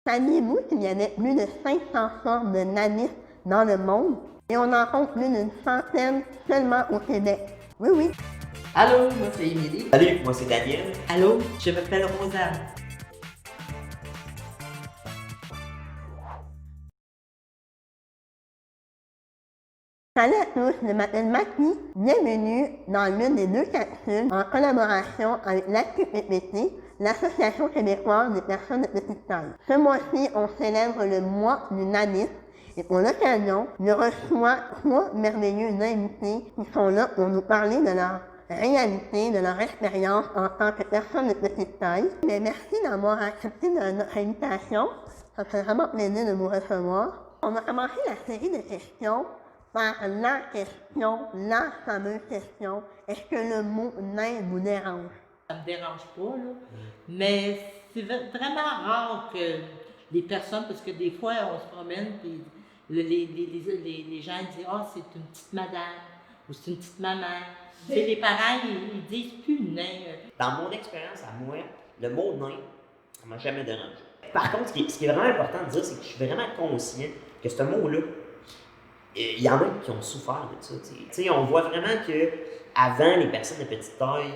Saviez-vous qu'il y avait plus de 500 sortes de nanistes dans le monde et on en compte plus d'une centaine seulement au Québec? Oui, oui. Allô, moi c'est Émilie. Salut, moi c'est Daniel. Allô, je m'appelle Rosanne. Salut à tous, je m'appelle Maki. Bienvenue dans l'une des deux capsules en collaboration avec l'AQPPT, l'Association québécoise des personnes de petite taille. Ce mois-ci, on célèbre le mois du nanisme et pour l'occasion, je reçois trois merveilleux invités qui sont là pour nous parler de leur réalité, de leur expérience en tant que personne de petite taille. Mais merci d'avoir accepté notre invitation. Ça fait vraiment plaisir de vous recevoir. On va commencer la série de questions par la question, la fameuse question, est-ce que le mot nain vous dérange? Ça me dérange pas, là. Mais c'est vraiment rare que les personnes, parce que des fois on se promène, puis les gens disent ah, c'est une petite madame ou c'est une petite maman. Tu sais, les parents, ils disent plus nain. Dans mon expérience à moi, le mot nain, ça m'a jamais dérangé. Par contre, ce qui est vraiment important de dire, c'est que je suis vraiment conscient que ce mot-là, il y en a qui ont souffert de ça. Tu sais, on voit vraiment que avant les personnes de petite taille,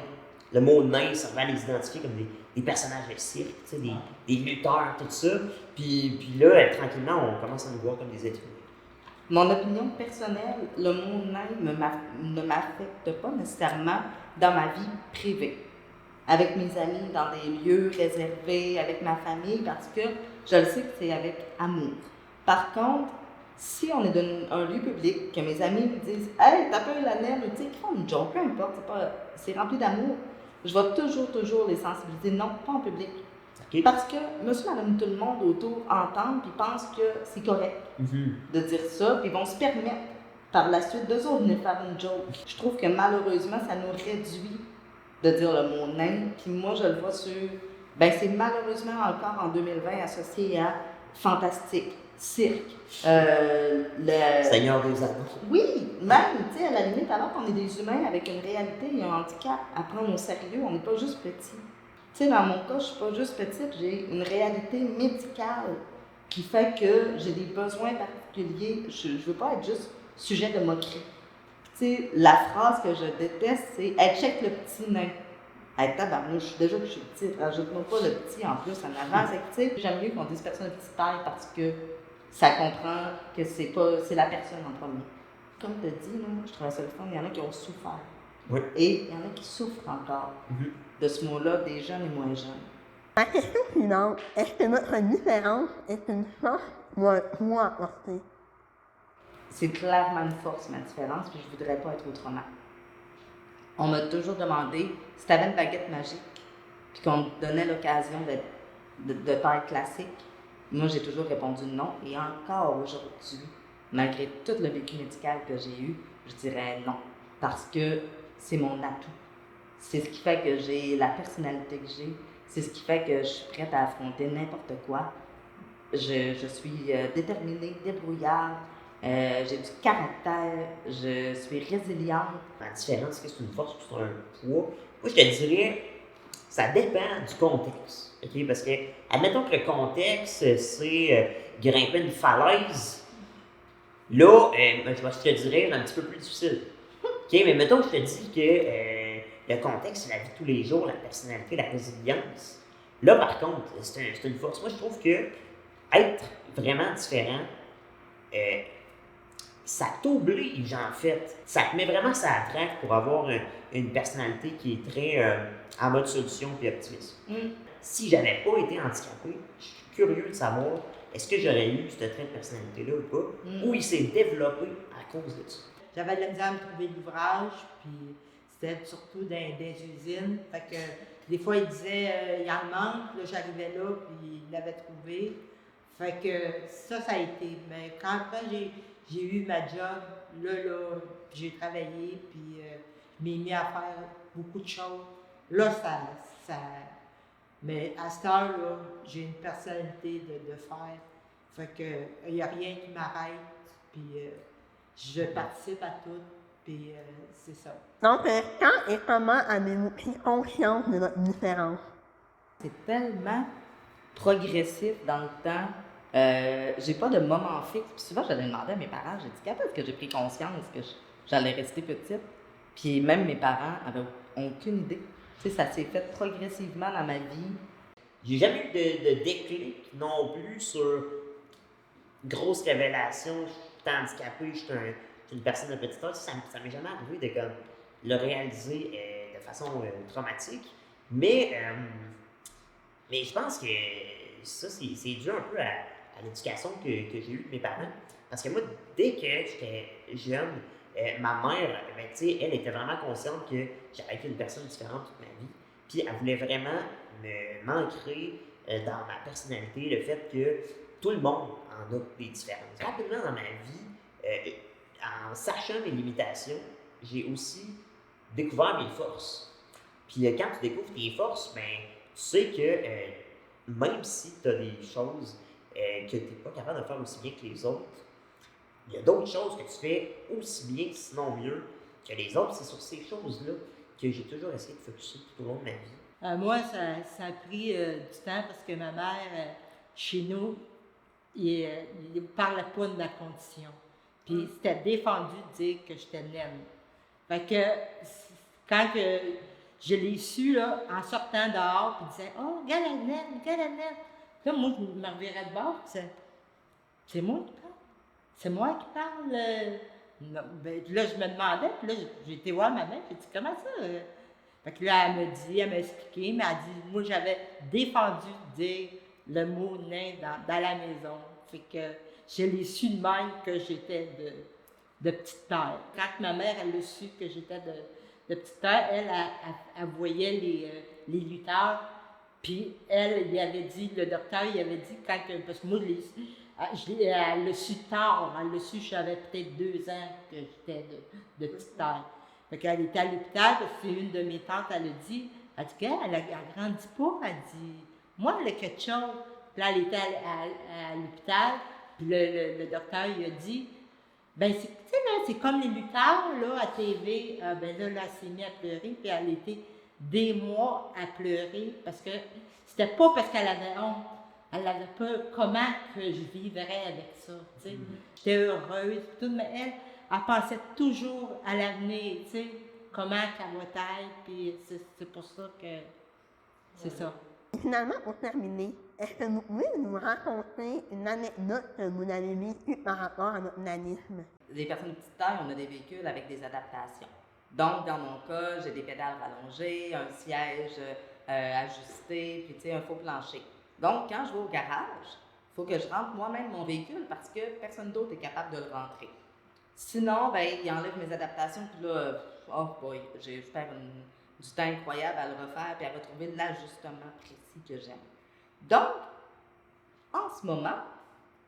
le mot nain servait à les identifier comme des personnages de cirque, tu sais, des lutteurs, tout ça. Puis là, tranquillement, on commence à nous voir comme des êtres humains. Mon opinion personnelle, le mot nain ne m'affecte pas nécessairement dans ma vie privée. Avec mes amis, dans des lieux réservés, avec ma famille, parce que je le sais que c'est avec amour. Par contre, si on est dans un lieu public, que mes amis me disent « Hey, t'as pas eu la naine » ou tu sais, ils font une joke, peu importe, c'est rempli d'amour, je vais toujours les sensibiliser. Non, pas en public. Okay. Parce que monsieur, madame, tout le monde autour entendent puis pensent que c'est correct de dire ça, puis ils vont se permettre par la suite d'eux autres de venir faire une joke. Je trouve que malheureusement, ça nous réduit de dire le mot nain, puis moi je le vois sur. Ben c'est malheureusement encore en 2020 associé à fantastique, cirque, Seigneur des Anneaux. Oui, même, tu sais, à la limite, alors qu'on est des humains avec une réalité et un handicap à prendre au sérieux, on n'est pas juste petit. Tu sais, dans mon cas, je suis pas juste petite, j'ai une réalité médicale qui fait que j'ai des besoins particuliers. Je veux pas être juste sujet de moquerie. Tu sais, la phrase que je déteste, c'est « Hey, check le petit nain ». Hey, tabarnouche, déjà que je suis petite, rajoute-moi pas le petit en plus en avant. Tu sais, j'aime mieux qu'on dise personne de petite taille parce que ça comprend que c'est la personne en premier. Comme tu as dit, là, je trouve ça le fun, il y en a qui ont souffert. Oui. Et il y en a qui souffrent encore de ce mot-là, des jeunes et moins jeunes. La question suivante, est-ce que notre différence est une force ou un poids à porter? C'est clairement une force, ma différence, puis je voudrais pas être autrement. On m'a toujours demandé si tu avais une baguette magique, puis qu'on me donnait l'occasion d'être de taille classique. Moi, j'ai toujours répondu non, et encore aujourd'hui, malgré tout le vécu médical que j'ai eu, je dirais non, parce que c'est mon atout. C'est ce qui fait que j'ai la personnalité que j'ai, c'est ce qui fait que je suis prête à affronter n'importe quoi. Je suis déterminée, débrouillarde, j'ai du caractère, je suis résiliente. La différence, est-ce que c'est une force ou c'est un poids? Moi, je te dirais, ça dépend du contexte. Okay? Parce que, admettons que le contexte, c'est grimper une falaise. Là, je te dirais, c'est un petit peu plus difficile. Okay? Mais mettons que je te dis que le contexte, c'est la vie de tous les jours, la personnalité, la résilience. Là, par contre, c'est une force. Moi, je trouve que être vraiment différent, ça t'oblige, en fait. Ça te met vraiment sur la traque pour avoir une personnalité qui est très en mode solution et optimiste. Si j'avais pas été handicapé, je suis curieux de savoir est-ce que j'aurais eu ce trait de personnalité-là ou pas, ou il s'est développé à cause de ça. J'avais de la misère à me trouver l'ouvrage, puis c'était surtout dans des usines. Fait que des fois, ils disaient il en manque, là j'arrivais là, puis ils l'avaient trouvé. Fait que ça a été. Mais quand après j'ai eu ma job, là, j'ai travaillé, puis je m'ai mis à faire beaucoup de choses. Là, ça. Mais à cette heure-là, j'ai une personnalité de faire. Fait que il n'y a rien qui m'arrête, puis je participe à tout, puis c'est ça. Donc, quand et comment avez-vous pris conscience de votre différence? C'est tellement progressif dans le temps. J'ai pas de moment fixe. Puis souvent, j'allais demander à mes parents, j'ai dit, quand est-ce que j'ai pris conscience que j'allais rester petite? Puis même mes parents avaient aucune idée. Tu sais, ça s'est fait progressivement dans ma vie. J'ai jamais eu de déclic non plus sur grosse révélation, je suis handicapé, je suis une personne de petite taille. Ça m'est jamais arrivé de comme, le réaliser de façon traumatique. Mais je pense que ça, c'est dû un peu à l'éducation que j'ai eue de mes parents. Parce que moi, dès que j'étais jeune, ma mère, ben, tu sais, elle était vraiment consciente que j'avais été une personne différente toute ma vie. Puis elle voulait vraiment m'ancrer dans ma personnalité le fait que tout le monde en a des différences. Rapidement dans ma vie, en sachant mes limitations, j'ai aussi découvert mes forces. Puis quand tu découvres tes forces, ben, tu sais que même si tu as des choses que tu n'es pas capable de faire aussi bien que les autres, il y a d'autres choses que tu fais aussi bien, sinon mieux, que les autres. C'est sur ces choses-là que j'ai toujours essayé de focuser tout au long de ma vie. Moi, ça a pris du temps parce que ma mère, chez nous, il ne parlait pas de ma condition. Puis c'était défendu de dire que j'étais naine. Fait que quand je l'ai su, là, en sortant dehors, puis il disait « Oh, regarde la naine, regarde la naine! » Là, moi, je me revirais de bord, puis c'est moi qui parle. C'est moi qui parle. Non. Ben, là, je me demandais, puis là, j'ai été voir ma mère, j'ai dit « Comment ça? » Fait que là, elle m'a expliqué, mais elle a dit « Moi, j'avais défendu de dire le mot nain dans la maison. » Fait que je l'ai su de même que j'étais de petite taille. Quand ma mère, elle a su que j'étais de petite taille, elle voyait les lutteurs, puis elle avait dit, le docteur, il avait dit, parce que moi, elle l'a su tard, elle l'a su, j'avais peut-être 2 ans que j'étais de petite taille. Fait qu'elle était à l'hôpital, parce que c'est une de mes tantes, elle a dit, elle grandit pas, elle dit, moi, elle a quelque chose. Puis là, elle était à l'hôpital, puis le docteur, il a dit, ben, tu sais, là, c'est comme les lutteurs, là, à TV. Ben là, elle s'est mise à pleurer, puis elle était des mois à pleurer, parce que c'était pas parce qu'elle avait honte. Elle avait peur comment que je vivrais avec ça, tu sais. J'étais heureuse, tout, mais elle pensait toujours à l'avenir, tu sais, comment qu'elle va être, puis c'est pour ça que c'est ça. Et finalement, pour terminer, est-ce que vous pouvez nous raconter une anecdote que vous avez vécue par rapport à votre nanisme? Les personnes de petite taille, on a des véhicules avec des adaptations. Donc, dans mon cas, j'ai des pédales rallongées, un siège ajusté, puis tu sais, un faux plancher. Donc, quand je vais au garage, il faut que je rentre moi-même mon véhicule parce que personne d'autre est capable de le rentrer. Sinon, ben, il enlève mes adaptations, puis là, oh boy, je perds du temps incroyable à le refaire puis à retrouver l'ajustement précis que j'aime. Donc, en ce moment,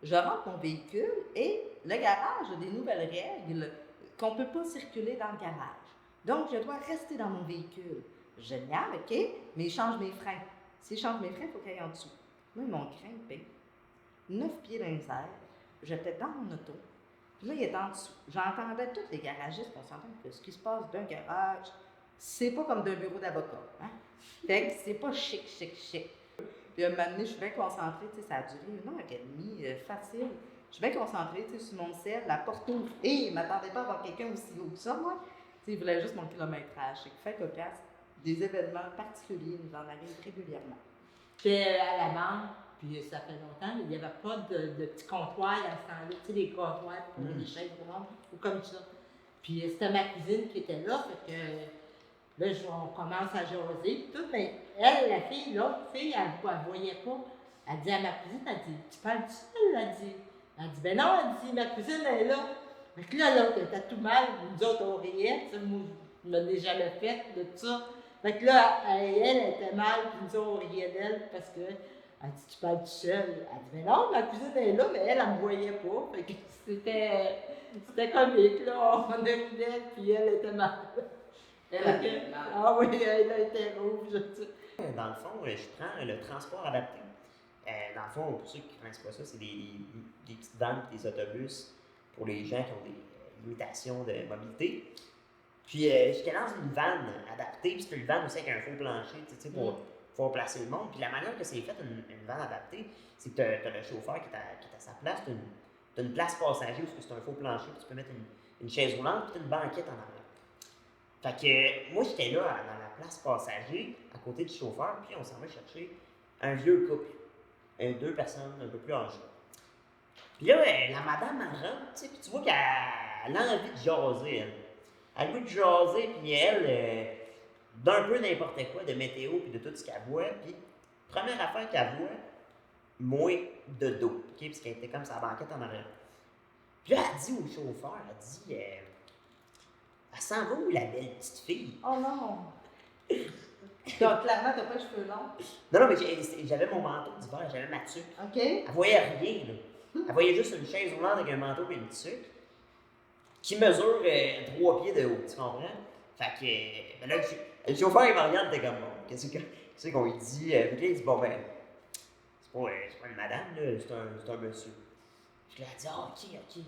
je rentre mon véhicule et le garage a des nouvelles règles qu'on ne peut pas circuler dans le garage. Donc, je dois rester dans mon véhicule. Génial, OK, mais il change mes freins. S'il change mes freins, il faut qu'il aille en dessous. Moi, ils m'ont grimpé 9 pieds dans les airs. J'étais dans mon auto. Puis là, il est en dessous. J'entendais tous les garagistes, on s'entend que ce qui se passe d'un garage, c'est pas comme d'un bureau d'avocat. Hein? Fait que c'est pas chic. Puis à un moment donné, je suis bien concentrée, tu sais, ça a duré 1h30, facile. Je suis bien concentrée, tu sais, sur mon ciel, la porte ouvre. Et je ne m'attendais pas à voir quelqu'un aussi haut que ça, moi. Tu sais, il voulait juste mon kilométrage. C'est que fait cocasse, des événements particuliers nous en arrivent régulièrement. J'étais à la banque, puis ça fait longtemps, mais il n'y avait pas de petits comptoirs à ce temps-là, tu sais, des comptoirs pour les chaises roulantes, ou comme ça. Puis c'était ma cousine qui était là, fait que là, on commence à jaser, tout, mais elle, la fille, l'autre fille, elle ne voyait pas. Elle dit à ma cousine, elle dit, tu parles du seul? Elle dit, ben non, elle dit, ma cousine est là. Fait que là, l'autre était tout mal, nous autres, on riait, tu sais, moi, je ne l'ai jamais fait de tout ça. Fait que là, elle était mal, puis nous autres, on riait d'elle parce que, elle dit, tu parles du seul? Elle dit, ben non, ma cousine est là, mais elle ne me voyait pas. Fait que c'était comique, là, on riait, puis elle était mal. Ah oui, elle a été rouge. Dans le fond, je prends le transport adapté. Dans le fond, pour ceux qui ne connaissent pas ça, c'est des petites vannes et des autobus pour les gens qui ont des limitations de mobilité. Puis j'étais dans une vanne adaptée, puis c'était une vanne aussi avec un faux plancher, tu sais, pour faut placer le monde. Puis la manière que c'est fait, une vanne adaptée, c'est que tu as le chauffeur qui est à sa place, tu as une place passager où c'est un faux plancher, puis tu peux mettre une chaise roulante, puis tu as une banquette en arrière. Fait que moi, j'étais là dans la place passager, à côté du chauffeur, puis on s'en va chercher un vieux couple. Deux personnes un peu plus âgées. Puis là, la madame, elle rentre, tu sais, puis tu vois qu'elle a envie de jaser, elle. Elle a envie de jaser, puis elle, d'un peu n'importe quoi, de météo, puis de tout ce qu'elle voit. Puis, première affaire qu'elle voit, moi, de dos, OK? Parce qu'elle était comme sa banquette en arrière. Puis là, elle dit au chauffeur, elle dit, elle s'en va où la belle petite fille? Oh non! Donc, clairement, t'as pas les cheveux longs. Non, mais j'avais mon manteau d'hiver, j'avais ma tuque. OK. Elle voyait rien, là. Elle voyait juste une chaise roulante avec un manteau et une tuque qui mesure 3 pieds de haut, tu comprends? Fait que, ben là, le chauffeur, il me regarde, t'es comme, bon, qu'est-ce qu'on lui dit? Puis là, il dit, bon, ben, c'est pas une madame, là, c'est un monsieur. Je lui ai dit, ah, ok. Puis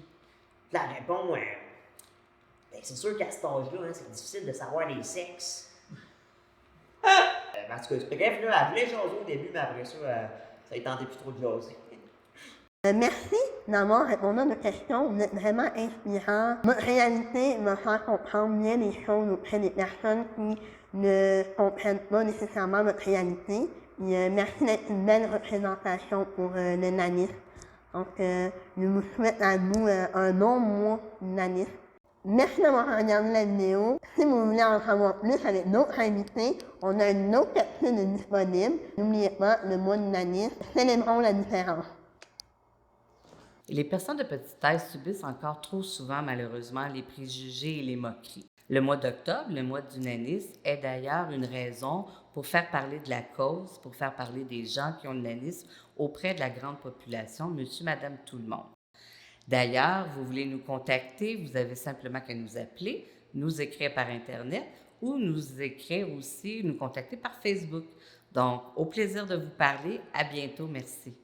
là, elle répond, ben, c'est sûr qu'à cet âge-là, hein, c'est difficile de savoir les sexes. En tout cas, bref, là, elle voulait jaser au début, mais après ça, ça ne tentait plus trop de jaser. Merci d'avoir répondu à nos questions. Vous êtes vraiment inspirant. Votre réalité me fait comprendre bien les choses auprès des personnes qui ne comprennent pas nécessairement votre réalité. Et, merci d'être une belle représentation pour le nanisme. Donc, je vous souhaite à vous un long mois de nanisme. Merci d'avoir regardé la vidéo. Si vous voulez en savoir plus avec d'autres invités, on a une autre capsule disponible. N'oubliez pas, le mois de nanisme. Célébrons la différence. Les personnes de petite taille subissent encore trop souvent, malheureusement, les préjugés et les moqueries. Le mois d'octobre, le mois du nanisme, est d'ailleurs une raison pour faire parler de la cause, pour faire parler des gens qui ont le nanisme auprès de la grande population, monsieur, madame, tout le monde. D'ailleurs, vous voulez nous contacter, vous avez simplement qu'à nous appeler, nous écrire par Internet ou nous écrire aussi, nous contacter par Facebook. Donc, au plaisir de vous parler. À bientôt. Merci.